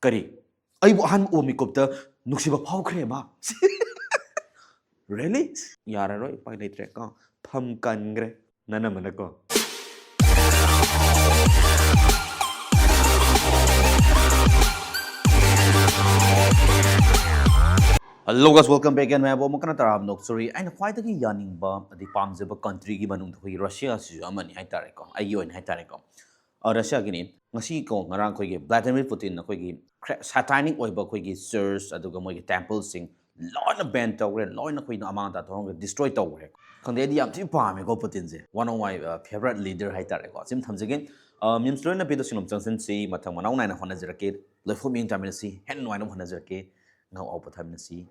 Kari, ay buhan umikop ta nuksiba pau kreba. Really? Yara roi pag naitre ka pham kangre nana manako. Hello guys, welcome back again. मैं वो मुकना तरह हम Nungshiramani I know quite a yarning bomb the palms of a country given to Russia Germany I tareko I you in I tareko or Russia gini ngasi ko ngarang ko gi Vladimir Putin ko gi satanic oy ba ko gi sirs aduga mo gi temples sing loin band tawre loin ko ina amount at home destroy tawre khande di am ti pa me ko Putin je one of my favorite leader I tareko sim thamjegen means loin na pedo sinom changsen si mathang manau nai na hona jerake lefo ming tamin si hen noi na hona jerake now au patham si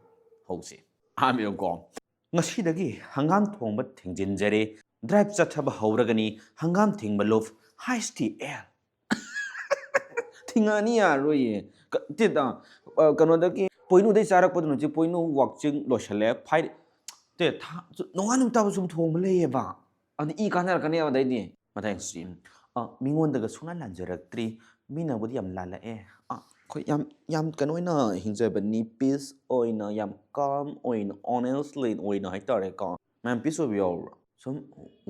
hose ami ko ngasidagi hangam thongba thingjinjare drive chathaba hauragani hangam thingba lof high sti l thingani ya roye tida kanodagi poinu dei charak podnu ji poinu watching loshale phai te nonganum tabu sum thongba leyeba ani I kanar kane ya dai ni mathang sim mingon daga sunan lanjaraktri mina bodi yam lala khoi yam kanoina hinjabani peace oina yam calm oina honestly oina haitare ko man peace of your sum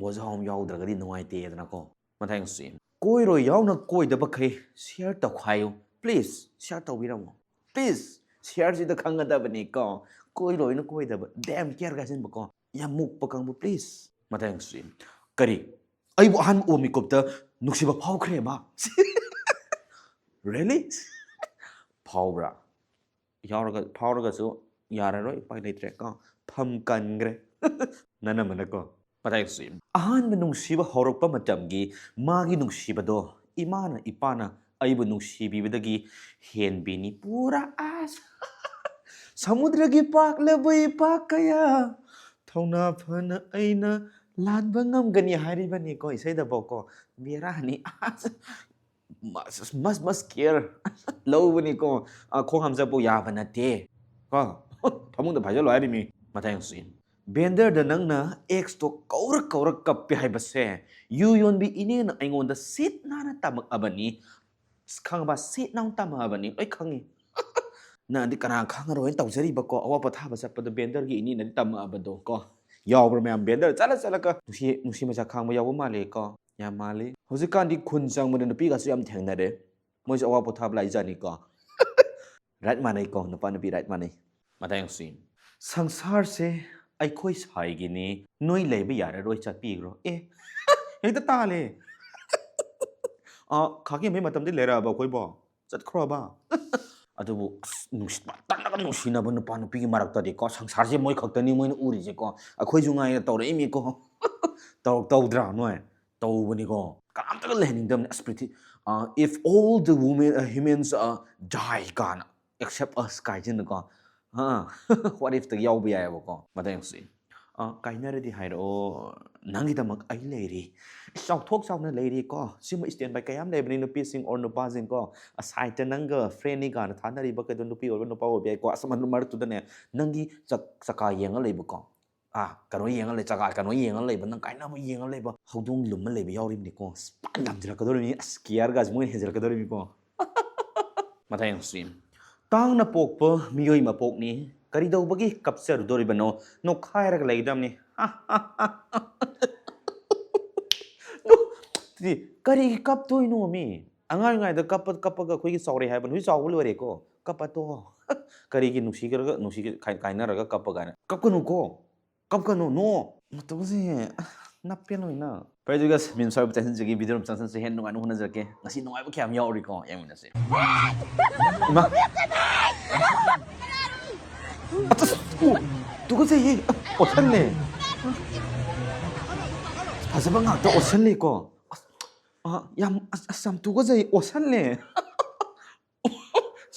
was home yaudra nuai te dana ko mathang sim koi ro yauna koi da bakhe share ta khayo please share ta wiramo please share ji da khanga da bani ko koi ro ina koi da damn care ga sin ba ko yam muk pa kang please mathang sim kari ai bu han o mi kop ta nuksiba phau khre ba really Paubra. Yauraga so Yararo, Panitre, Pum Kangre, Nana Manako. But I see. Ahan Nungshiba Horopa Matamgi, Magi Nungshibado, Imana, Ipana, Aibu Nungshibi with the gi, Hen Bini, Pura ass. Samudragi Park, Lebu Pakaya. Tona Pana Aina, Ladbangam Gani Haribani, go, say the Boko, Mirani ass. Must care low when you go hamza po yavan na te ko thamung da bhajal ai mi mathang sin bender da nang na x to kaur kap pi hai base you yon bi ine na aingon da sit na na tamak abani khang ba sit nang tam abani oi khangi na di kana khang ro en tawjari ba ko awa pa tha ba sap da bender gi ini na tam abado ko yaw bro mem bender chala ka nusi ma khang ba yaw ma le ko ya mali hozikan di khun sang mo na pi ga su yam theng na de mo awa po tha blai jani ko right manai ko na pa na pi right manai matang sin sangsar se ai khoi sai gi ni noi lei ba yara roi chat pi gro hekta ta le khagi me matam de lera ba khoi ba chat khro ba adubu nusit ba tan na nusina ba na pa na pi gi marak ta de ko sangsar se moi khakta ni moi na uri je ko akhoi ju ngai na tawre mi ko taw dra noi if all the humans die gone except us guys in the go what if the yaw be able go matang si kainara di hairo nangi damak ai leiri sok thok sok na leiri ko sima stand by kayam lebni no pising or no passing ko aside nanga friend ni ga na thanari ba ka don pi or no pa be ko asaman mar tu ne nangi saka yenga leibu ko kano yenga le chaka kano yenga le ban kai na mo yenga le ba hodung lum le ba yawrim ni ko dam jira ka dormi skiar gas mo he jira ka dormi ko matayang sim tang na pok pa miyoi ma pok ni kari daw bagi kapsar dori bano no khaira ka laidam ni no ti kari kap to ino mi angai da kap ga khoi ki sorry hai ban hui saw le ko kap to kari ki nusi kai na ra kap ga kap ko no ko kapkano no matose nappian hoina paidu guys min sai bata sin jagi video chansan se hen nungai hona jake ngasi nungai ba khyam yauri ko yamina se ma tu ko se ye osan le hasaba nga to osan le ko yam asam tu ko se osan le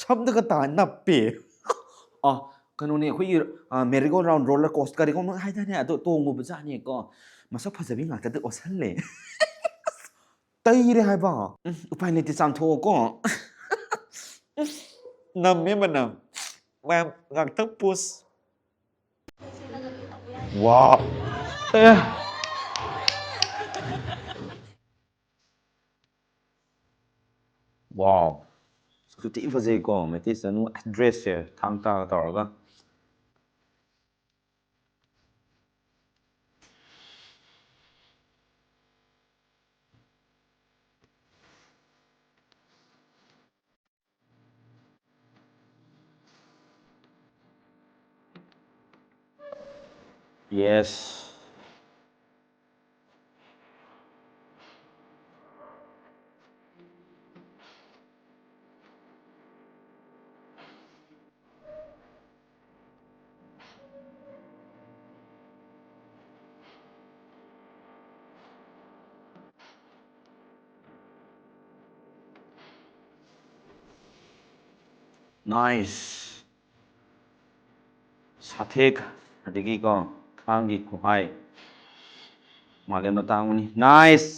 sabda ka ta nappe kanone khoi merry go round roller coaster kari ko hai da ne to tong bu ja ni ko masak phajabi nga ta de osan le taire hai ba upai ne ti sam tho ko nam me manam mam ngak tak pus wow wow Suti fazay ko, Matei sanu dress here, thang ta tawraga. Yes. Nice. Sathek, adigi ko, hangi kuhai. Maganda tanguni. Nice.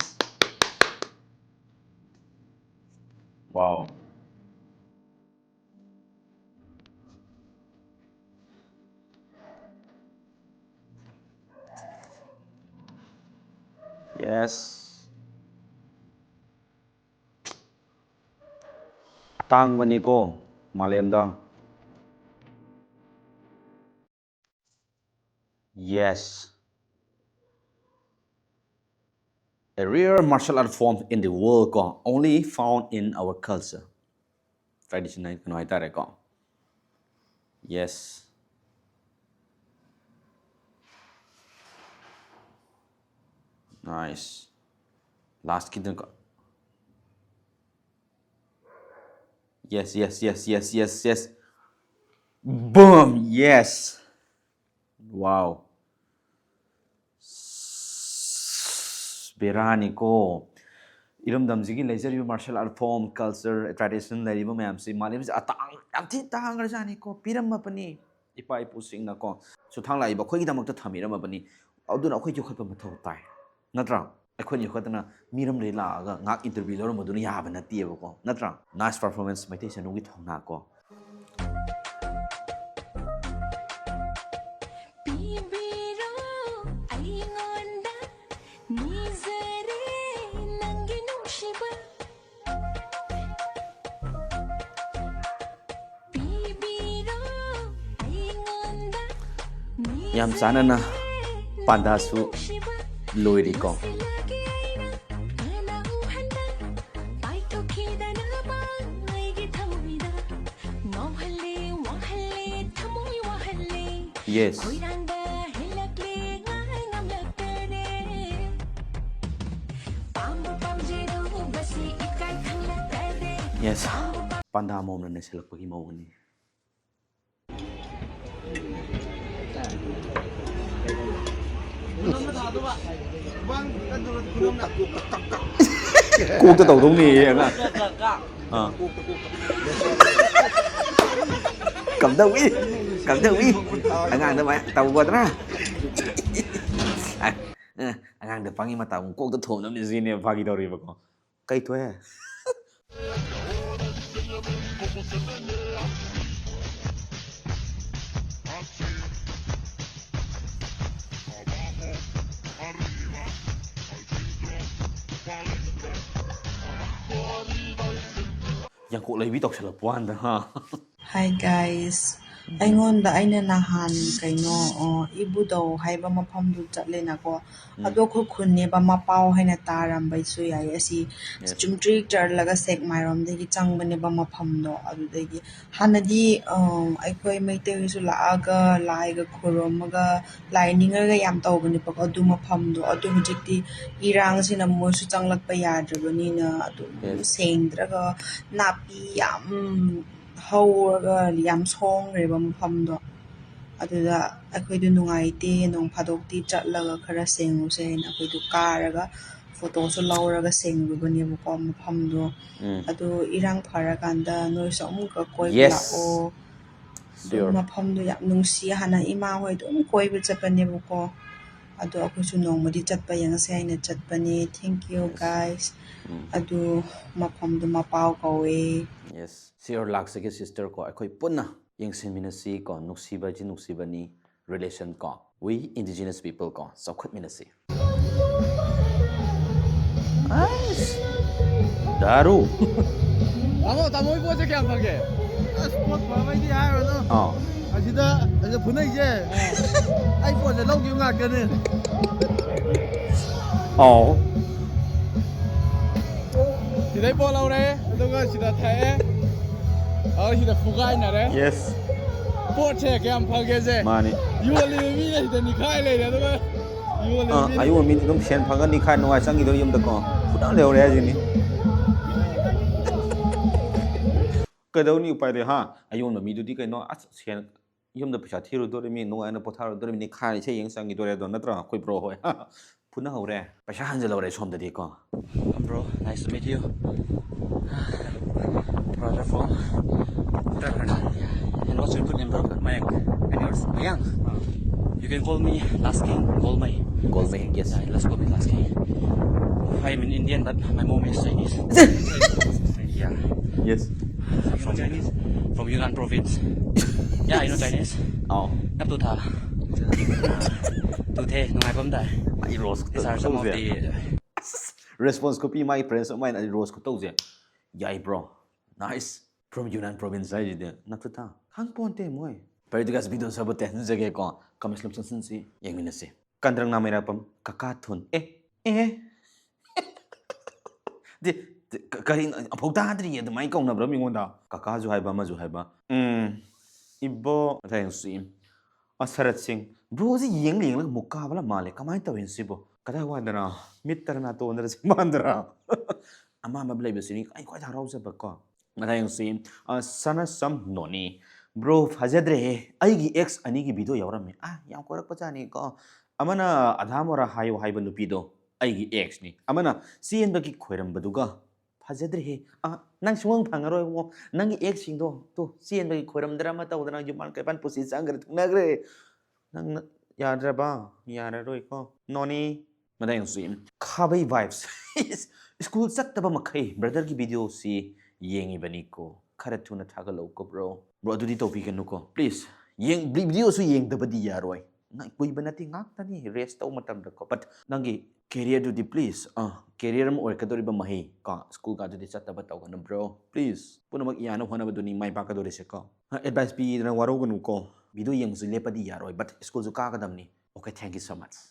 Wow. Yes. Tangmani ko, malemda. Yes. A rare martial art form in the world ko, only found in our culture. Traditional kano haitare ko. Yes. Nice. Last kid ko. Yes, yes, yes, yes, yes, yes. Boom! Yes. Wow. Berani ko. Iramdamsigi leisure martial art form, culture, tradition lariba mayamsi malimsi atang amthi tangrajani ko piramapani ipa ipusing na ko suthang laiba khoi damakta thamiramapani aduna khoi jokhatpa mathau tai natra akhoi jokhatna miram le la ga ngak interview lor maduna yaba na tieba ko natra nice performance maitei sanugi thongna ko Yam sana na pandasu loiri ko. Yes. Yes. Panda mo na nasilak pag imaw ni. Cô tôi tàu đúng nè anh ạ. Cầm đâu ý, cầm đâu ý. Anh ăn đâu mà tàu qua đó. Anh ăn được phăng mà tàu cô tôi thổi nó đi gì nè phăng đâu rồi bà con. Cây thuê. Yang kok lấy ví tộc sẽ là quan đó ha. Hi guys. Aingonda aina nahan kaino ibudo haiba mafamdu chatlena ko ado ko khunne ba mapau haina taram bai su yai asi chumtri charlaga sek mairom de gi changbane ba mafamdo adu de gi hanadi aikoi meite su laaga laiga khoromaga laininga ga yam tawbani pa adu mafamdo adu hujikti irang sina mo su changlak pa yadrabani na adu sengdraga napi yam hauga yam songreba mafamdo aduda akoidu nungaite nong phadokti chatlaga khara senguse na akoidu karaga photo so lauraga sengrubani ko mafamdo adu irang pharakanda noi som ka koi lao mafamdo yam nungsi hana ima hoi dum koi bu chapane ko adu akoisu nongmadi chatpa yangse aina chatpani thank you guys adu mafamdo mapau kawe Yes. Sir laksage sister ko akoi punna yengsin minasi ko nuksiba ji nuksibani relation ko we indigenous people ko sakhut minasi. Nice. Daru. Tamo ipo kaya pake. Sport pa di hayo no. Asida punai je. Ai po je lau nga kene. Sida po lau re. Aduga sida thae. Sida fugai na re. Yes. Sport kaya pake je. Mani. Yuali mi na sida nikai le aduga. Ayu mi dum shen phangan ni khai no ai sangi do yum da ko. Pudang leo re ji ni. Kadau ni upai de ha. Ayu no mi du di kai no as shen yum da pisa thiru do mi no ai na pothar do mi ni khai che yeng sangi do re do na tra koi pro hoi. Puna ho re. Pisa han je lo re som da di ko. Bro, nice to meet you. Brother from Otharakpajatni. And what's your good name, bro? My name. And yours? Mayang. You can call me Last King. Call me. Yes. Let's call me Last King. I'm an Indian, but my mom is Chinese. Yeah. Yes. From Chinese? From Yunnan province. Yeah, you know Chinese? Nap tu tha. Tu the, nungai pam dai. Ai rose. These are some of the Response copy my friends of mine at Rose Kotoze. Yai bro. Nice. From Yunnan province I did. Natuta. Hang ponte moy. Perdigas video sabote nzage ko. Kamislam sansi. Yang minasi. Kandrang na mirapam. Kakathun. Di karin apauta adri the mic on na bro mingonda. Kaka ju haiba ma ju haiba. Ibo tayang sim. Asarat sing. Bro si yeng ling lag mukha bala male kamay tawin sibo. Kada wadana mitter na to na si mandra. Ama mablay besini ay ko tharaw sa bakko. Matayang sim. Sana sam noni. Bro fajadre aigi ex ani gi video yawram yam Koitei ko. Amana adhamora hayo haiba nupido aigi ex ni. Amana sien bagi khoiram baduga. Fajadre nang suwang phangaroi mo nang ex singdo to sien bagi khoiram drama ta udana jumal kai pan pusi sangar nagre nang yadraba yararoi ko noni madayang sim khabai vibes school chattaba makai brother ki video si yengi bani ko khara thuna thagalo ko bro adudi topi kanu ko please yeng video su yeng dabadi yaroi nang koi banati ngak tani rest taw matam da ko but nangi career do di please career mo or kadori ba mahi ka school ka do di chattaba taw kan bro please puno mag iyana hona ba duni mai pa ka do se ko advice pi na waro ganu ko video yeng su lepadi yaroi but school su ka kadam ni okay thank you so much